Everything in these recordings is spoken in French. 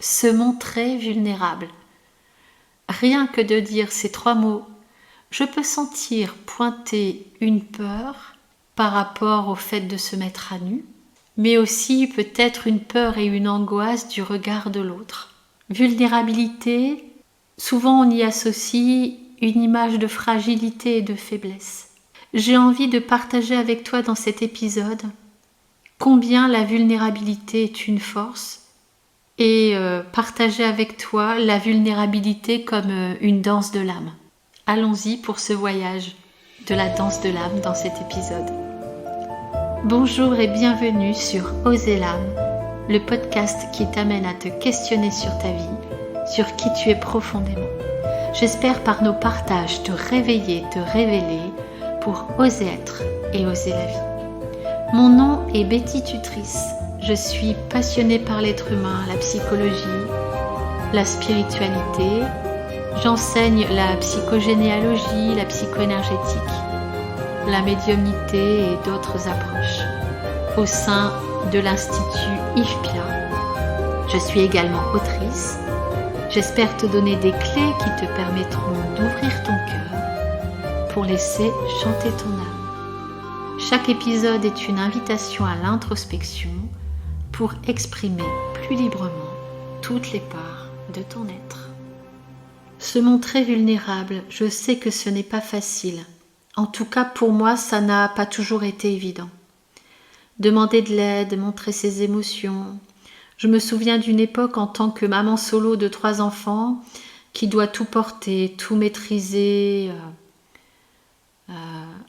Se montrer vulnérable. Rien que de dire ces 3 mots, je peux sentir pointer une peur par rapport au fait de se mettre à nu, mais aussi peut-être une peur et une angoisse du regard de l'autre. Vulnérabilité, souvent on y associe une image de fragilité et de faiblesse. J'ai envie de partager avec toi dans cet épisode combien la vulnérabilité est une force et partager avec toi la vulnérabilité comme une danse de l'âme. Allons-y pour ce voyage de la danse de l'âme dans cet épisode. Bonjour et bienvenue sur Oser l'âme, le podcast qui t'amène à te questionner sur ta vie, sur qui tu es profondément. J'espère par nos partages te réveiller, te révéler pour oser être et oser la vie. Mon nom est Betty Tutrice. Je suis passionnée par l'être humain, la psychologie, la spiritualité. J'enseigne la psychogénéalogie, la psychoénergétique, la médiumnité et d'autres approches au sein de l'Institut IFPIA. Je suis également autrice. J'espère te donner des clés qui te permettront d'ouvrir ton cœur pour laisser chanter ton âme. Chaque épisode est une invitation à l'introspection pour exprimer plus librement toutes les parts de ton être. Se montrer vulnérable, je sais que ce n'est pas facile. En tout cas, pour moi, ça n'a pas toujours été évident. Demander de l'aide, montrer ses émotions. Je me souviens d'une époque en tant que maman solo de 3 enfants qui doit tout porter, tout maîtriser,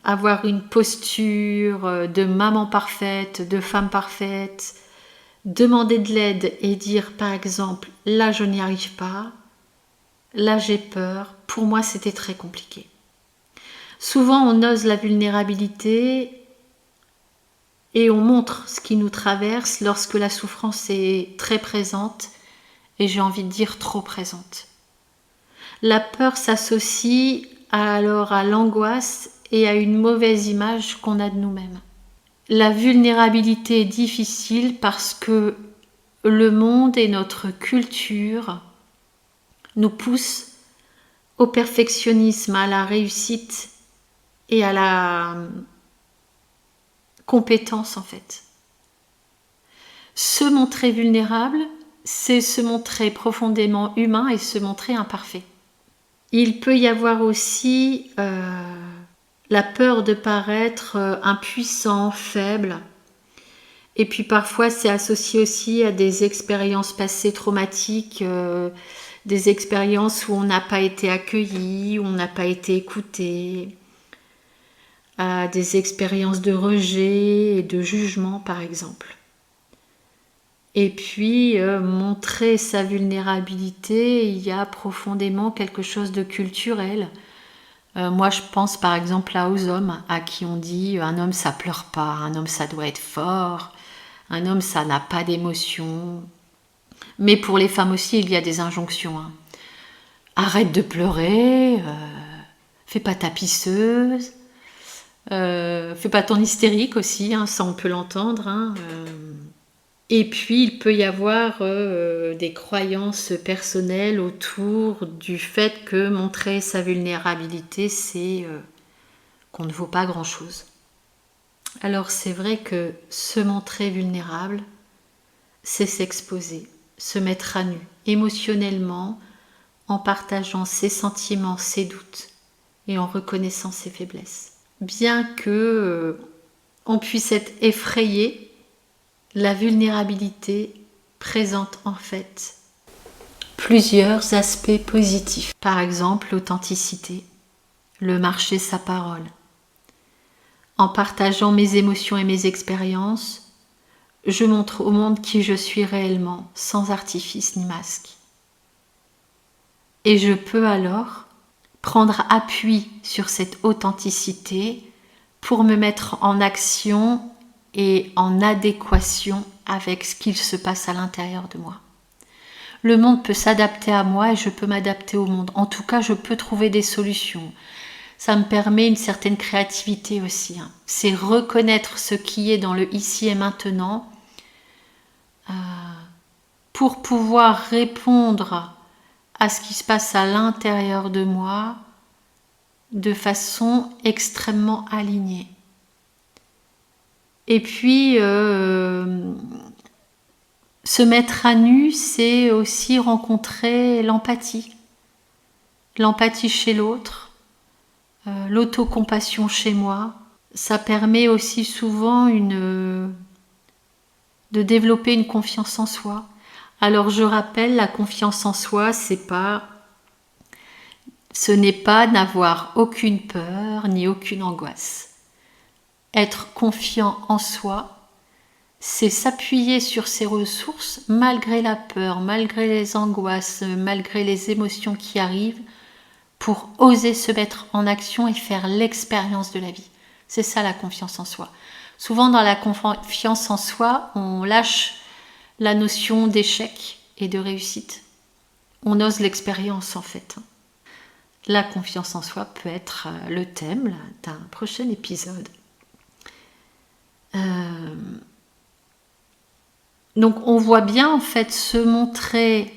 avoir une posture de maman parfaite, de femme parfaite, demander de l'aide et dire par exemple « là je n'y arrive pas », là j'ai peur, pour moi c'était très compliqué. Souvent on ose la vulnérabilité et on montre ce qui nous traverse lorsque la souffrance est très présente et j'ai envie de dire trop présente. La peur s'associe alors à l'angoisse et à une mauvaise image qu'on a de nous-mêmes. La vulnérabilité est difficile parce que le monde et notre culture nous poussent au perfectionnisme, à la réussite et à la compétence en fait. Se montrer vulnérable, c'est se montrer profondément humain et se montrer imparfait. Il peut y avoir aussi la peur de paraître impuissant, faible. Et puis parfois c'est associé aussi à des expériences passées traumatiques, des expériences où on n'a pas été accueilli, où on n'a pas été écouté, à des expériences de rejet et de jugement par exemple. Et puis montrer sa vulnérabilité, il y a profondément quelque chose de culturel. Moi je pense par exemple là aux hommes à qui on dit un homme ça pleure pas, un homme ça doit être fort, un homme ça n'a pas d'émotion. Mais pour les femmes aussi il y a des injonctions. Arrête de pleurer, fais pas ta pisseuse, fais pas ton hystérique aussi, ça on peut l'entendre. Et puis il peut y avoir des croyances personnelles autour du fait que montrer sa vulnérabilité, c'est qu'on ne vaut pas grand-chose. Alors c'est vrai que se montrer vulnérable, c'est s'exposer, se mettre à nu, émotionnellement, en partageant ses sentiments, ses doutes et en reconnaissant ses faiblesses. Bien que on puisse être effrayé, la vulnérabilité présente en fait plusieurs aspects positifs. Par exemple, l'authenticité, le marcher sa parole. En partageant mes émotions et mes expériences, je montre au monde qui je suis réellement, sans artifice ni masque. Et je peux alors prendre appui sur cette authenticité pour me mettre en action et en adéquation avec ce qu'il se passe à l'intérieur de moi. Le monde peut s'adapter à moi et je peux m'adapter au monde. En tout cas, je peux trouver des solutions. Ça me permet une certaine créativité aussi. C'est reconnaître ce qui est dans le ici et maintenant pour pouvoir répondre à ce qui se passe à l'intérieur de moi de façon extrêmement alignée. Et puis, se mettre à nu, c'est aussi rencontrer l'empathie. L'empathie chez l'autre, l'autocompassion chez moi. Ça permet aussi souvent de développer une confiance en soi. Alors je rappelle, la confiance en soi, ce n'est pas n'avoir aucune peur ni aucune angoisse. Être confiant en soi, c'est s'appuyer sur ses ressources malgré la peur, malgré les angoisses, malgré les émotions qui arrivent, pour oser se mettre en action et faire l'expérience de la vie. C'est ça la confiance en soi. Souvent dans la confiance en soi, on lâche la notion d'échec et de réussite. On ose l'expérience en fait. La confiance en soi peut être le thème d'un prochain épisode. Donc on voit bien en fait se montrer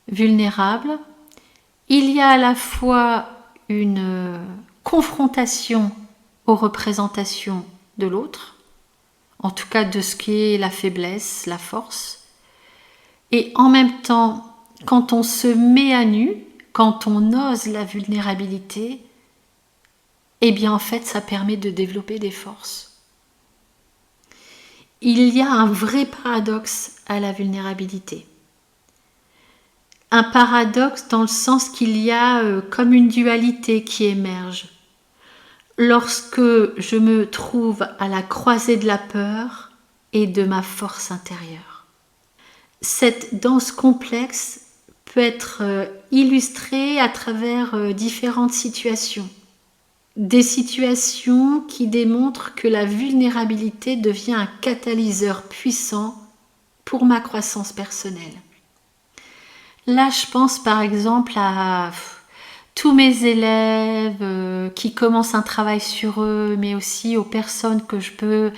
vulnérable. Il y a à la fois une confrontation aux représentations de l'autre, en tout cas de ce qui est la faiblesse, la force, et en même temps, quand on se met à nu, quand on ose la vulnérabilité, eh bien en fait ça permet de développer des forces. Il y a un vrai paradoxe à la vulnérabilité. Un paradoxe dans le sens qu'il y a comme une dualité qui émerge. Lorsque je me trouve à la croisée de la peur et de ma force intérieure. Cette danse complexe peut être illustrée à travers différentes situations. Des situations qui démontrent que la vulnérabilité devient un catalyseur puissant pour ma croissance personnelle. Là, je pense par exemple à tous mes élèves qui commencent un travail sur eux, mais aussi aux personnes que je peux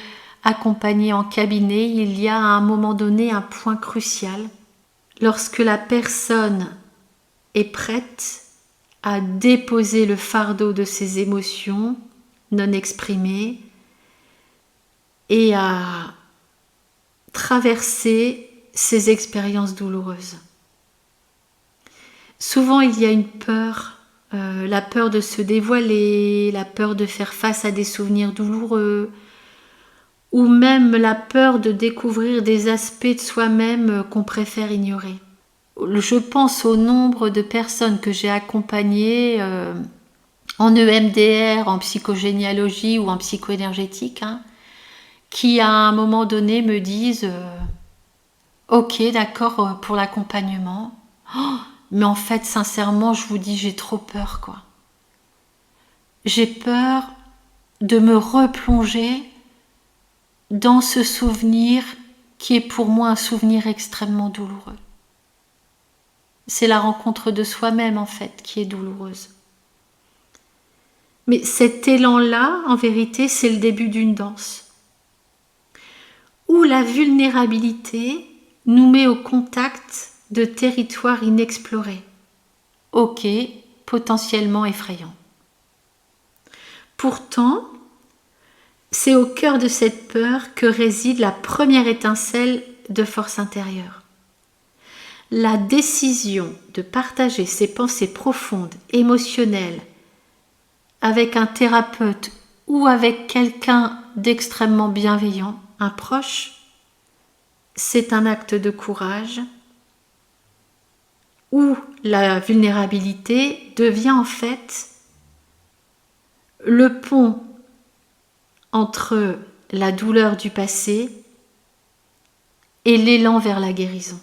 accompagner en cabinet. Il y a à un moment donné un point crucial. Lorsque la personne est prête à déposer le fardeau de ses émotions non exprimées et à traverser ses expériences douloureuses. Souvent, il y a une peur, la peur de se dévoiler, la peur de faire face à des souvenirs douloureux, ou même la peur de découvrir des aspects de soi-même qu'on préfère ignorer. Je pense au nombre de personnes que j'ai accompagnées en EMDR, en psychogénéalogie ou en psychoénergétique, qui à un moment donné me disent ok, d'accord pour l'accompagnement, mais en fait sincèrement je vous dis j'ai trop peur quoi. J'ai peur de me replonger dans ce souvenir qui est pour moi un souvenir extrêmement douloureux. C'est la rencontre de soi-même en fait qui est douloureuse. Mais cet élan-là, en vérité, c'est le début d'une danse. Où la vulnérabilité nous met au contact de territoires inexplorés. Ok, potentiellement effrayants. Pourtant, c'est au cœur de cette peur que réside la première étincelle de force intérieure. La décision de partager ses pensées profondes, émotionnelles, avec un thérapeute ou avec quelqu'un d'extrêmement bienveillant, un proche, c'est un acte de courage où la vulnérabilité devient en fait le pont entre la douleur du passé et l'élan vers la guérison.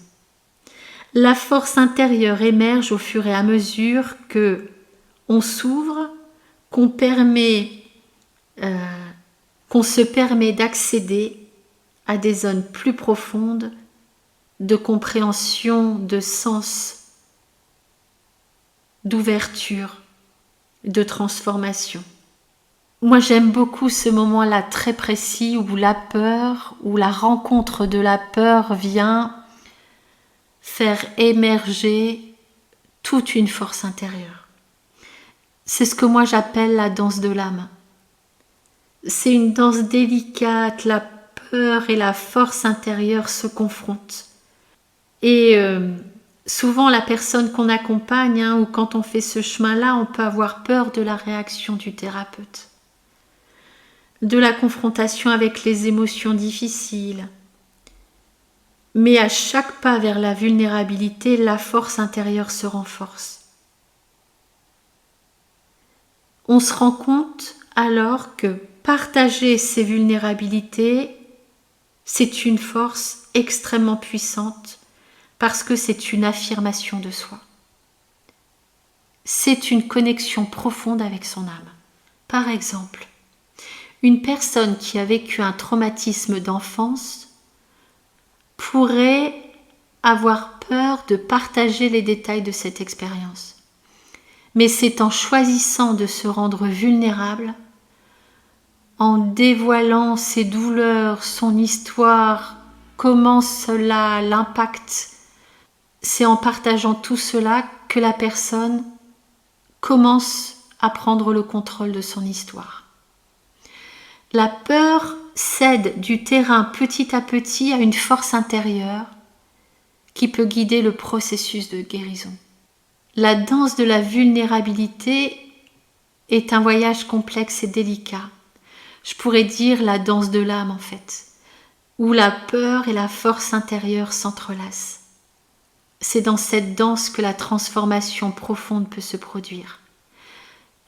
La force intérieure émerge au fur et à mesure que on s'ouvre, qu'on se permet d'accéder à des zones plus profondes de compréhension, de sens, d'ouverture, de transformation. Moi, j'aime beaucoup ce moment-là très précis où la peur, où la rencontre de la peur vient faire émerger toute une force intérieure. C'est ce que moi j'appelle la danse de l'âme. C'est une danse délicate, la peur et la force intérieure se confrontent. Et souvent la personne qu'on accompagne, ou quand on fait ce chemin-là, on peut avoir peur de la réaction du thérapeute, de la confrontation avec les émotions difficiles. Mais à chaque pas vers la vulnérabilité, la force intérieure se renforce. On se rend compte alors que partager ses vulnérabilités, c'est une force extrêmement puissante parce que c'est une affirmation de soi. C'est une connexion profonde avec son âme. Par exemple, une personne qui a vécu un traumatisme d'enfance pourrait avoir peur de partager les détails de cette expérience. Mais c'est en choisissant de se rendre vulnérable, en dévoilant ses douleurs, son histoire, comment cela l'impacte, c'est en partageant tout cela que la personne commence à prendre le contrôle de son histoire. La peur cède du terrain petit à petit à une force intérieure qui peut guider le processus de guérison. La danse de la vulnérabilité est un voyage complexe et délicat. Je pourrais dire la danse de l'âme en fait, où la peur et la force intérieure s'entrelacent. C'est dans cette danse que la transformation profonde peut se produire.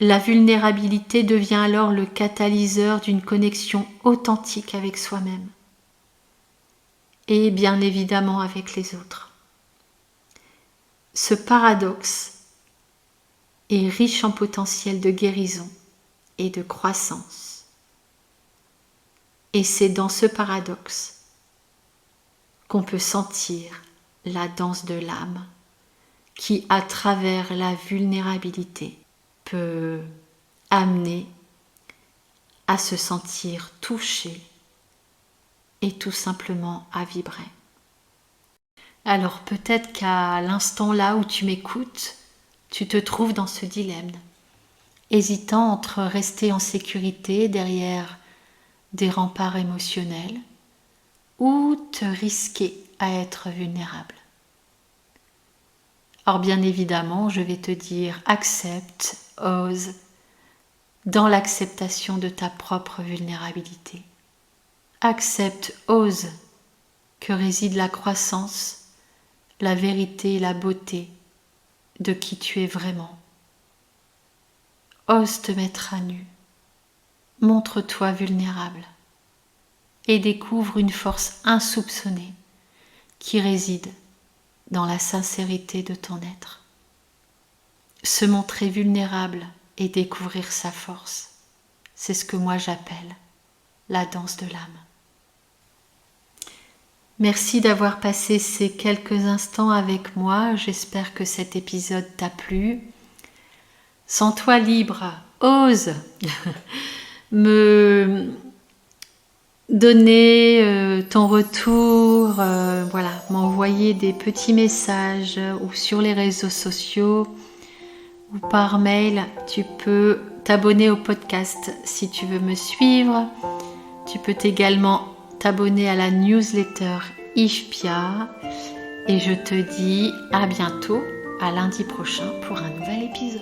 La vulnérabilité devient alors le catalyseur d'une connexion authentique avec soi-même et bien évidemment avec les autres. Ce paradoxe est riche en potentiel de guérison et de croissance. Et c'est dans ce paradoxe qu'on peut sentir la danse de l'âme qui, à travers la vulnérabilité, peut amener à se sentir touché et tout simplement à vibrer. Alors peut-être qu'à l'instant là où tu m'écoutes, tu te trouves dans ce dilemme, hésitant entre rester en sécurité derrière des remparts émotionnels ou te risquer à être vulnérable. Or bien évidemment, je vais te dire accepte, ose, dans l'acceptation de ta propre vulnérabilité. Accepte, ose que réside la croissance, la vérité et la beauté de qui tu es vraiment. Ose te mettre à nu, montre-toi vulnérable et découvre une force insoupçonnée qui réside dans la sincérité de ton être. Se montrer vulnérable et découvrir sa force, c'est ce que moi j'appelle la danse de l'âme. Merci d'avoir passé ces quelques instants avec moi. J'espère que cet épisode t'a plu. Sens-toi libre, ose me donner ton retour, m'envoyer des petits messages ou sur les réseaux sociaux ou par mail. Tu peux t'abonner au podcast si tu veux me suivre. Tu peux également t'abonner à la newsletter Ishpia et je te dis à bientôt, à lundi prochain pour un nouvel épisode.